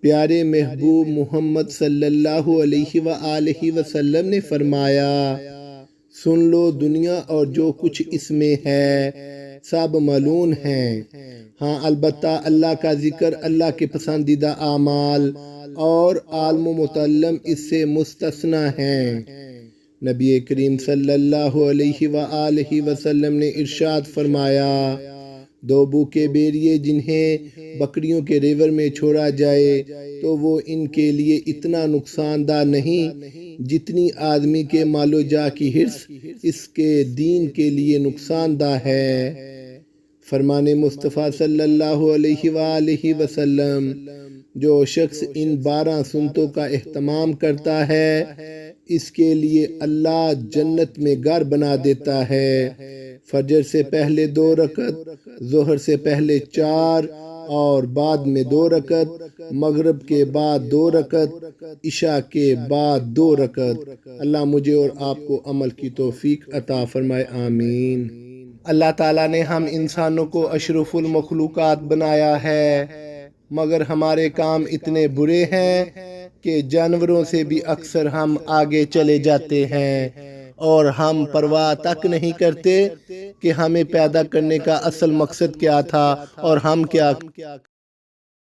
پیارے محبوب محمد صلی اللہ علیہ وآلہ وسلم نے فرمایا، سن لو دنیا اور جو کچھ اس میں ہے سب ملعون ہیں، ہاں البتہ اللہ کا ذکر، اللہ کے پسندیدہ اعمال اور عالم و متعلم اس سے مستثنی ہیں۔ نبی کریم صلی اللہ علیہ وآلہ وسلم نے ارشاد فرمایا، دو بھوکے بھیڑیے جنہیں بکریوں کے ریور میں چھوڑا جائے تو وہ ان کے لیے اتنا نقصان دہ نہیں جتنی آدمی کے مال و جاہ کی حرص اس کے دین کے لیے نقصان دہ ہے۔ فرمان مصطفیٰ صلی اللہ علیہ وآلہ وسلم، جو شخص ان 12 سنتوں کا اہتمام کرتا ہے اس کے لیے اللہ جنت میں گھر بنا دیتا ہے۔ فجر سے پہلے 2 رکعت، ظہر سے پہلے 4 اور بعد میں 2 رکعت، مغرب کے بعد 2 رکعت، عشاء کے بعد 2 رکعت۔ اللہ مجھے اور آپ کو عمل کی توفیق عطا فرمائے، آمین۔ اللہ تعالیٰ نے ہم انسانوں کو اشرف المخلوقات بنایا ہے، مگر ہمارے کام اتنے برے ہیں کہ جانوروں سے بھی اکثر ہم آگے چلے جاتے ہیں، اور ہم پرواہ تک نہیں کرتے کہ ہمیں پیدا کرنے کا اصل مقصد کیا تھا اور ہم کیا